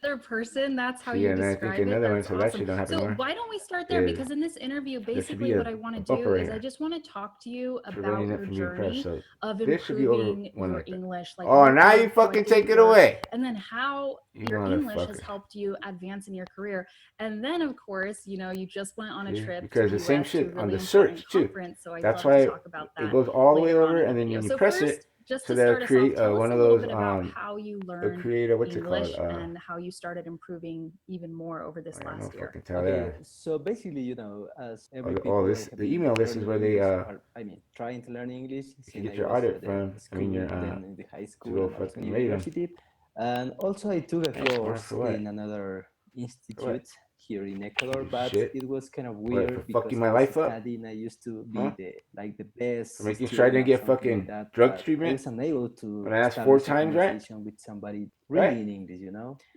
other person, that's how See, you and then I think describe it. another one, That's so that awesome. shit don't happen So anymore. why don't we start there? Is Because in this interview, there should basically be what I want a to bumper do right is I here just want to talk to you preventing about it your from being pressed. journey So of this should be over improving one your like that. English, like Oh, what now you're you fucking grateful take it for, away. and then how You your English has motherfucker. helped you advance in your career. And then, of course, you just went on a See, trip to because the the same US to a shit on really the important search too. conference. So I'd That's love to why talk about it that goes all the way later on over, in the and then video. when you So press it, first, just so to they'll start us off, create tell us one a of little those bit about how you they'll learned create a what's it called? English and how you started improving even more over this I don't last year. fucking tell Okay, that. so basically, as every All people this have the been email list is learning where they English, or I mean, trying to learn English you can since get I your was audit at the from. I mean school, your then in the high to school, go and also in fucking rate them. university. And also, I took a Hey, smart course for what? in another For what? institute here in Ecuador, You but shit. it was kind of What for weird fucking because my I was life up? studying. I used to Huh? be the For best making sure I student didn't or get something like fucking that, drug but I treatment was unable when to I asked four establish a times, right? conversation with somebody Right? really in English.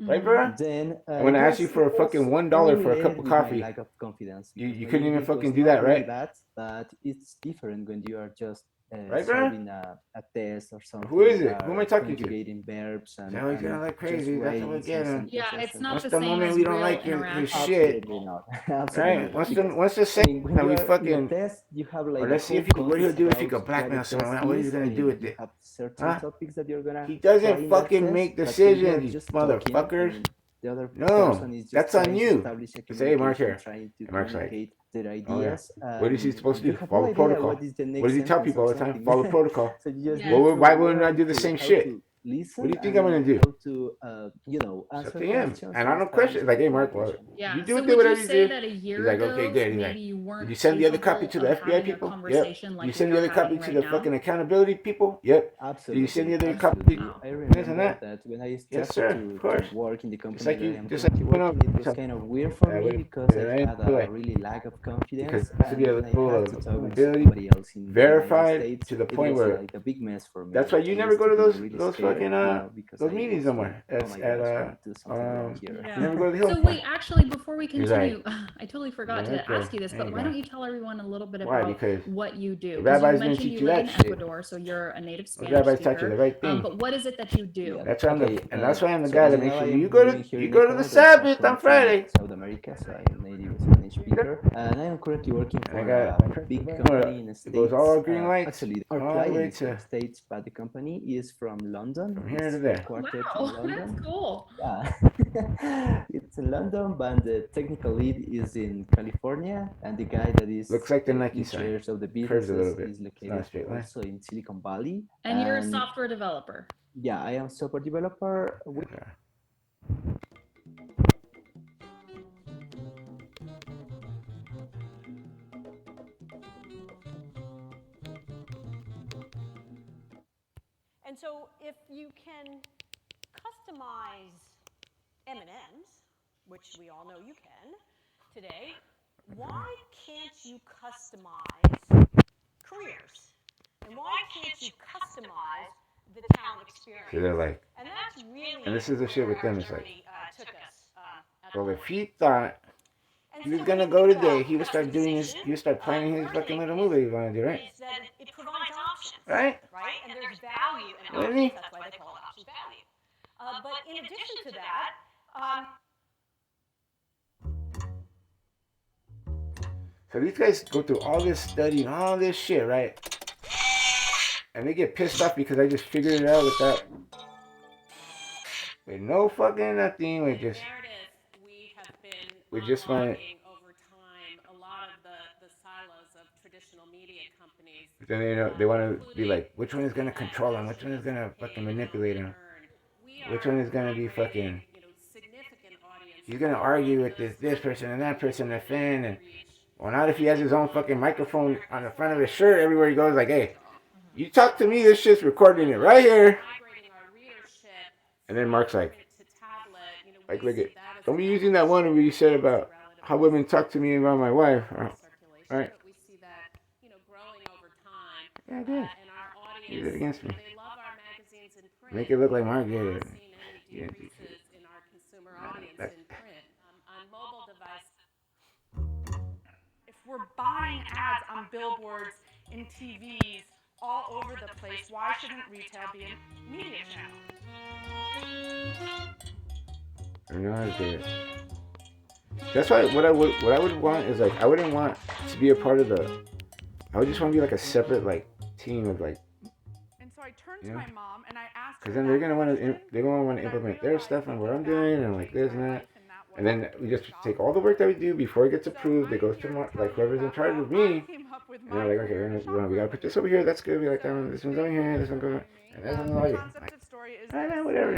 Right, Mm-hmm. bro? Then And when I asked you yes, for it a fucking was $1 for a cup related of with my coffee, lack of confidence you, because you my couldn't even English fucking was do not that, really right? bad, but it's different when you are just Right, bro? solving a test or Who is something, it? Who am I talking to? conjugating verbs Is that how he's and gonna like just crazy? That's how we writing some get him. Yeah, sentences. it's And not Once the the same moment as we don't real like his interaction. shit, absolutely not, absolutely right? not. Because Once the I second mean, when that you we are in a fucking, test, you have or like a let's see whole if he could, what he'll context do if he about could what the blackmail someone. test What he's is. I gonna do mean, with you it? have certain Huh? topics that you're gonna He try doesn't in that fucking test, make but when you are decisions, you just talking, I motherfuckers. mean, the other No, person is just that's on trying to you. establish a Say, Mark communication, here. trying to And Mark's like, communicate their oh yeah. ideas, What is he and supposed to you do? have no Follow idea protocol. what is the What does next he tell sentence people or all the time? something. Follow protocol. So you just Yes. need Well, why to wouldn't I learn do the to same how shit? to What do listen you think I'm gonna and do? how to It's up answer to him. questions And and I don't question. establish Like, a hey, Mark, well, communication. Yeah. you do So with it, would you whatever you say do. that a He's year like, okay, ago, good. He's maybe like, you did weren't you send the other copy capable to of the FBI having a people? Yep. conversation Did you like we send the are other copy having to right the now? fucking accountability people? Yep. Did you send the Absolutely, other copy? absolutely. Wow. I This and remember that. that when I Yes, started sir. Of to course. work in the Just company like that I you, am just like currently you went working, over. it was kind of weird for me because I had a Anyway, really lack of because confidence, it has to be a and when I level had of to talk with ability somebody else in the United verified States, to the it point was where like a big mess for that's me. why I you never used go to to be really those scared, fucking because those I meetings was no more. like, oh It's my at gosh, I need to do something wrong here. you Yeah. never go to the Hill So Point. wait, actually, before we He's like, continue, I totally forgot yeah, right to there. ask you this, There but you why go. don't you tell everyone a little bit Why? about Because what you do? the Because you rabbis didn't mentioned teach you you live that in shit. Ecuador, so you're a native Those Spanish rabbis taught you the speaker. right thing. But what is it that you do? Yeah. That's why Okay. I'm the So guy as that you makes know, sure I you am go to living here you in go to the Ecuador. That is a Sabbath on country Friday. in South America. So I am native Spanish speaker, and I am currently working And I for got a big company in the it goes States. all green lights Actually, our all the client way is from to the States, but the company is from London. from here to It's there. Oh, headquartered in wow, that's London. cool. Yeah, it's in London, but the technical lead is in California, and the guy that Looks is like the Nike in sign. charge of the Curves a little businesses bit. is It's not a located straight line. also in Silicon Valley. And you're a And software developer. yeah, I am software developer. Okay. And so if you can customize M&Ms, which we all know you can today, why can't you customize careers? And why can't you customize the talent See, they're experience? like, And that's and really this is the shit where with our them. It's like, journey took us at well, if Deloitte. he thought And he so was when gonna you go think today, about he would start doing his, customization, he would start the planning his first fucking thing little movie he wanna do, right? is that it provides options, Right? right? And there's value in Wouldn't options. he? That's why they call it options value. But in addition to that, So these guys go through all this study and all this shit, right? And they get pissed off because I just figured it out with no fucking nothing. in Meredith, we have been We just went. unlocking over time a lot of the silos of traditional media companies, But then they want to be including like, which one is gonna control them? Which one is gonna fucking manipulate them? earned. We Which are one is gonna be migrating, fucking? significant audiences. He's gonna argue with this person and that person, a fan, and well, not if he has his own fucking microphone on the front of his shirt everywhere he goes. Like, hey, you talk to me, this shit's recording it right here. Migrating our readership And then Mark's like, to tablet, like, we look see at, that as don't be another using that one where you said about how women talk to me about my wife. circulation, All right. but we see that growing over time. Yeah, I did. And our Use audience, it against me. they love our magazines in print. Make it look like Mark We've did not it. seen any decreases in our consumer audience in print. On mobile devices, if we're buying ads on billboards, in TVs, all over the place, why shouldn't retail be a media channel? I know how to do it. That's why what I would want is like I wouldn't want to be a part of the. I would just want to be like a separate like team of like. And so I turned You to know? my mom and I asked her Because then they're that gonna want to question, implement and I their stuff on what I'm realized doing and like this and that. that And then we just take all the work that we do before it gets approved. It goes to like whoever's in charge of me. And they're like, okay, we gotta put this over here. That's good. We like that one. This one's over here. This one goes. And this one's over here. I know, whatever.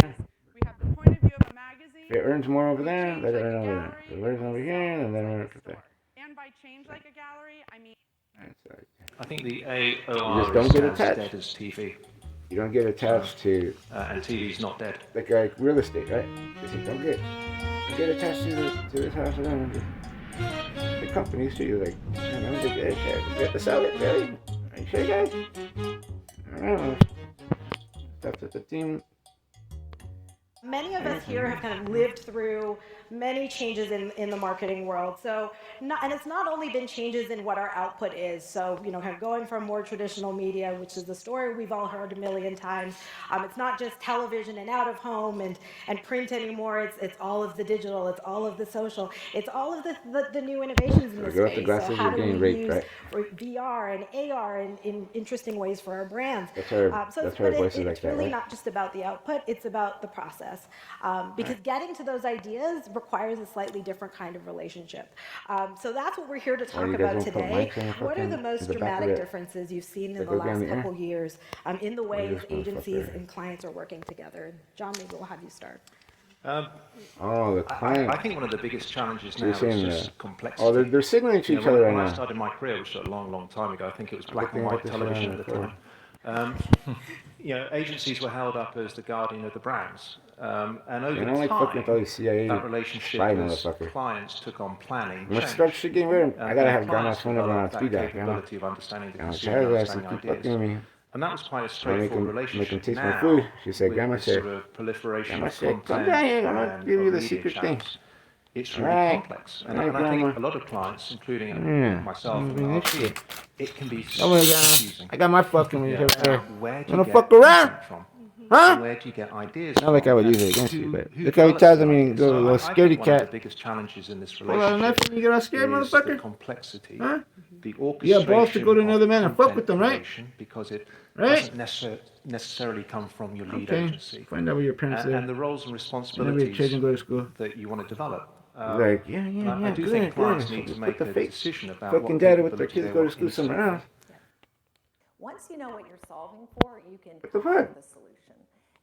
We have the point of view of a magazine. If it earns more over there, they're gonna earn over there. If it earns over here, then they're over there. And by change like a gallery, I mean. I think the You AOR just don't is get as attached. dead as TV, You don't get attached to and TV's not dead. like real estate, right? You see, don't get attached to this house and the companies too. You're like, man, I'm gonna get it. We have to sell it, really? Are you sure, guys? I don't know. That's what the team. Many of us here have kind of lived through many changes in the marketing world. So, and it's not only been changes in what our output is. So, kind of going from more traditional media, which is the story we've all heard a million times. It's not just television and out of home and print anymore. It's all of the digital. It's all of the social. It's all of the new innovations in this Give up space. the glasses, So how you're do getting we raped, use right? VR and AR in interesting ways for our brands? That's her. So That's her voice is like it's that, really right? not just about the output. It's about the process. Because getting to those ideas requires a slightly different kind of relationship. So that's what we're here to talk you guys about won't put today. mics in the What are fucking- the in most the back of dramatic it? differences you've seen in Like, the go down last the air? couple years in the ways just gonna fuck agencies there. and clients are working together? And John, maybe we'll have you start. Oh, the client. I think one of the biggest challenges now You're is saying just complexity. Oh, they're signaling to You each know, other when right I now. started my career, which was a long, long time ago, I think it was black thing and I white put this shit television on at the record. time. Agencies were held up as the guardian of the brands. And over I don't like fucking with all time, these CIA that relationship spy as motherfuckers. clients took on planning. I'm gonna changed. start shit getting rid of. I gotta have Grandma's clients phone number on developed that speed dial. capability of understanding the And consumer, Chaz has to understanding keep fucking ideas. with me. And that was quite a I make straightforward him relationship. taste Now, my food. She said, with Grandma this said, sort of proliferation Grandma of said, come content down here, I'm gonna and give you of the media secret thing. channels, it's really Right. complex. Right, And I Grandma. think a lot of clients, including Yeah. myself and Mm, our this team, shit. it can be Oh my god, confusing. I got my fucking one Yeah, up there. where do Wanna you get fuck around? content from? Huh? And where do you get ideas Not like from? I would And use it against you, who- but who look how he develops tells the me, ideas? go So little I scaredy think one of cat. the biggest challenges in this Hold on, relationship nothing. You get all scared, is the motherfucker? complexity, Huh? the You orchestration got balls to go to of another man and fuck content with them, right? creation, because it Right? doesn't necessarily come from your lead Okay. agency. Find out where your parents And live. the roles and Maybe responsibilities children go to school. that you want to develop. Like, yeah, and I do good, think clients good. need So to just make put a the fake decision about fucking what data with their capability kids they go to want school in somewhere store. else. Once you know what you're solving for, you can What the come up fuck? with a solution.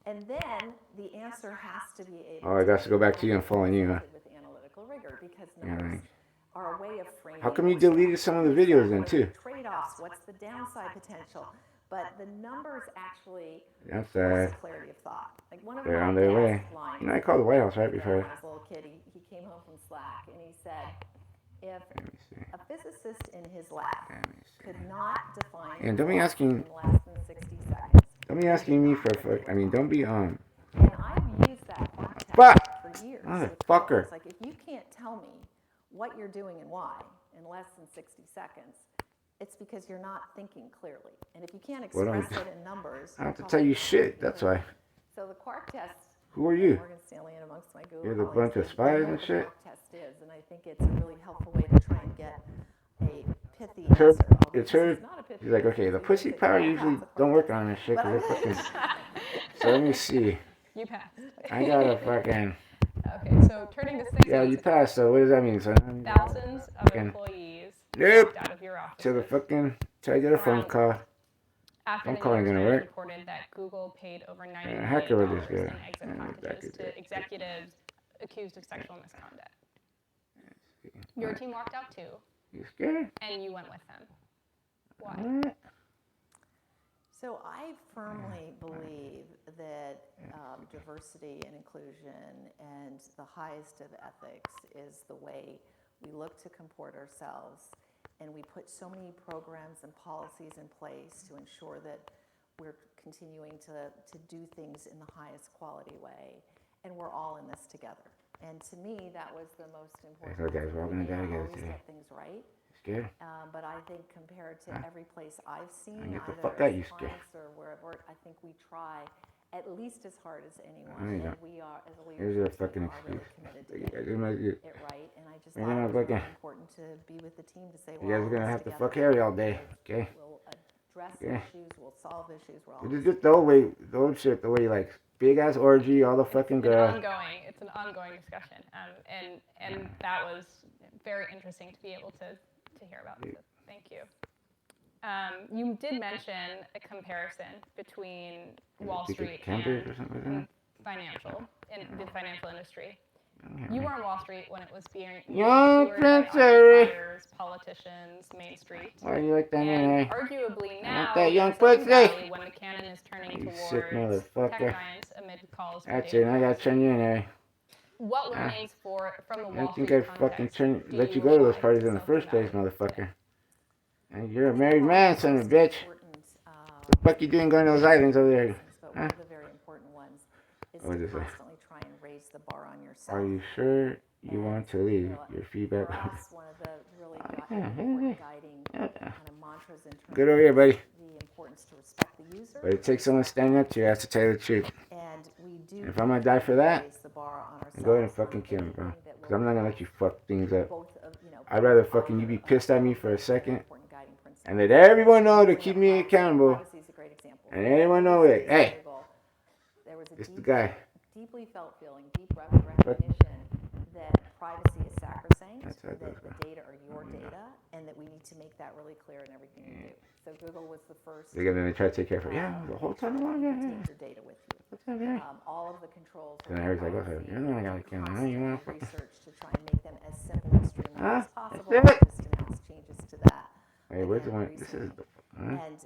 And then the answer has to be able Oh, I got to go back to you and following you, huh? with analytical rigor, because Yeah, numbers right. are a way of framing. How come you what's deleted some of the videos then, too? Trade-offs, what's the downside potential? But the numbers actually That's force sad. clarity of thought. Like one of They're my on their way. best lines. You know, I called the White House right when before. I was a little kid, he came home from Slack and he said, if Let me see. a physicist in his lab Let me see. could not define And don't be force asking- in less than 60 seconds. Don't be asking me for fuck. I mean, don't be And I've used that context Fuck! for years. Motherfucker. With clients. Like, if you can't tell me what you're doing and why in less than 60 seconds, it's because you're not thinking clearly. And if you can't Well, express it in numbers, I don't have to you're tell you talking shit. about That's it. why. So the Quark test, Who are you? Morgan Stanley and amongst my Google You're the colleagues, bunch of they spies know and what the shit? Quark test is, and I think it's a really helpful way to try and get a pithy It's her. answer. Although It's this her. is not a pithy She's like, answer, okay, the so you pussy say, power "Yeah, usually that's a don't Quark work on this shit But because I- they're fucking. So let me see. You passed. I got a fucking. Okay, so turning to 6 Yeah, months you ago, passed. So what does that mean? So thousands of Fucking- employees Nope. walked out of your office. to the fucking. Till I get a phone Around- call. After phone the call ain't New York gonna Times work. reported that Google paid over $90 Yeah, million hacker with this in guy. exit Yeah, that packages could be- to executives accused of sexual misconduct. Your team walked out too, You scared? and you went with them. Why? What? So I firmly believe that diversity and inclusion and the highest of ethics is the way we look to comport ourselves, and we put so many programs and policies in place to ensure that we're continuing to do things in the highest quality way, and we're all in this together. And to me, that was the most important. So guys, we're all gonna We may die not together always today. get things right. Scared? But I think compared to every place I've seen, get the either fuck as out, you scared. clients or wherever, I think we try at least as hard as anyone. I know. And we are, as a Here's leadership a team, fucking are really excuse. committed to You getting guys are gonna get- it right. And I just You're thought it gonna was really fucking- important to be with the team to say, You well, guys all are gonna this have to together, fuck Harry all day, okay? We'll address Okay. issues, we'll solve issues, we're all. It's just the old way, the old shit, the way like big ass orgy, all the fucking girl. It's an ongoing discussion, and that was very interesting to be able to hear about. So thank you. You did mention a comparison between Wall Street Cambridge or and something like that. the financial industry. You were on Wall Street when it was being Young toured Prince by Harry. occupiers, politicians, Main Street. Why do you like that And name? arguably now, that young Silicon pussy. Valley, when the cannon is turning You towards sick tech motherfucker. giants amid calls for That's data it, I gotta turn you in there. What remains from the I Wall don't think Street I'd fucking context do let you go to those apply parties in the Silicon first place, Valley? motherfucker. And you're a married man, son of a bitch. Important, What the fuck you doing going to those islands over there? but one of the very important ones is What to is it? constantly try and raise the bar on yourself. Are you sure you want to leave? Your For feedback. us, one of the really yeah, important guiding yeah. kind of mantras in terms Good over here, buddy. of the importance to respect the user. But it takes someone standing up to you, I have to tell you the truth. And we do. If I'm gonna die for that, raise the bar on ourselves. then go ahead and fucking kill me, bro. That Because I'm not gonna let you fuck things up. both of, you know, I'd rather fucking you be pissed at me for a second important guiding principle. and let everyone know to keep me accountable. Privacy is a great example. And everyone know it. Hey, There was a it's the deep, guy. deeply felt feeling, deep recognition that privacy is sacrosanct, That's right, that that's the right. data are your data, and that we need to make that really clear in everything we do. So Google was the first They're gonna try to take care of her. Yeah, the whole time along, to yeah. take your data with you. What's up, yeah? All of the controls. And Harry's like, okay, you're the one I gotta kill. I know you wanna fucking. Research to try and make them as simple and streamlined Huh? as possible. That's it. Just announce changes to that. Hey, where's the Again, one? This is the. Huh? And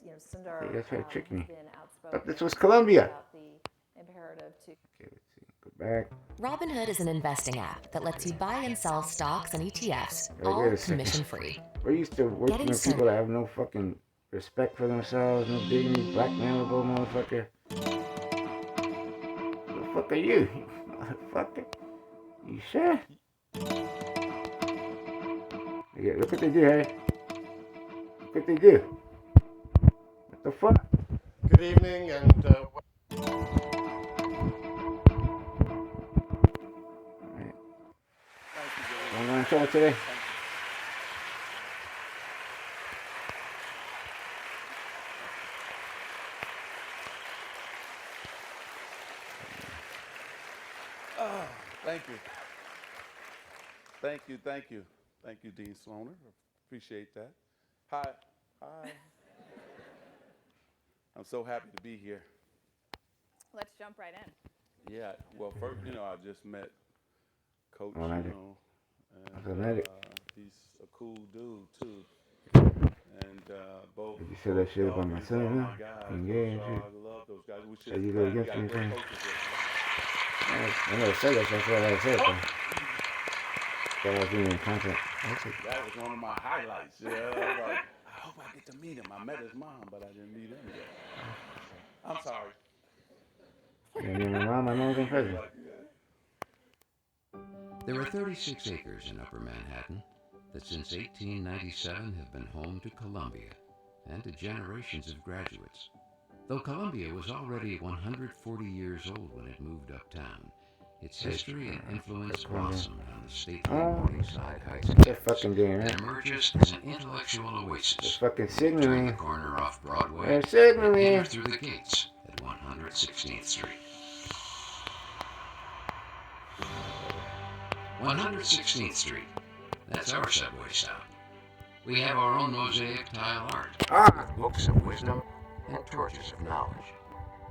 you know, Sundar You guys try to trick me. has been outspoken Thought this was Colombia. about the imperative to Okay, let's see. Go back. Robinhood is an investing app that lets you buy and sell stocks and ETFs, Wait all a second. commission-free. We're used to working Getting with people that have no fucking respect for themselves, no dignity, blackmailable motherfucker. Who the fuck are you, motherfucker? You sure? Yeah, look what they do, Harry. Look what they do. What the fuck? Good evening, and I'm on show today. thank you. Thank you, thank you. Thank you, Dean Sloaner. Appreciate that. Hi. Hi. I'm so happy to be here. Let's jump right in. Yeah, well, first, I just met Coach, Oh, Magic. and Oh, Magic. he's a cool dude, too. And both. Did you say that both shit about doggies my are son, my huh? guys. Engaged, So yeah. I love those guys. We should Said you go we against got me, great son. coaches here. I never said that, that's what I said. Though. Thought I was doing in content. That was one of my highlights. Yeah, like, I hope I get to meet him. I met his mom, but I didn't meet him yet. I'm sorry. Yeah, me and my mom's in prison. There are 36 acres in Upper Manhattan that since 1897 have been home to Columbia and to generations of graduates. Though Columbia was already 140 years old when it moved uptown, its history and influence blossomed on the stately Morningside Heights They're fucking doing and that. emerges as an intellectual They're oasis. fucking Turn the signaling. corner off Broadway They're and signaling. enter through the gates at 116th Street. 116th Street. That's our subway stop. We have our own mosaic tile art, with books of wisdom and torches of knowledge.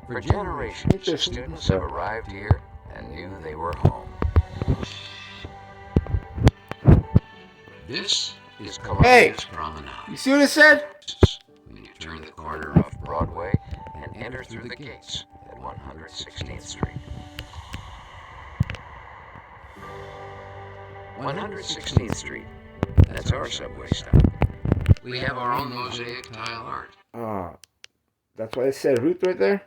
For generations, students have arrived here and knew they were home. This is Columbia's Promenade. You see what it said? When you turn the corner off Broadway and enter through the gates at 116th Street. 116th Street. That's our subway stop. We have our own mosaic tile art. Oh, that's why it said Ruth right there?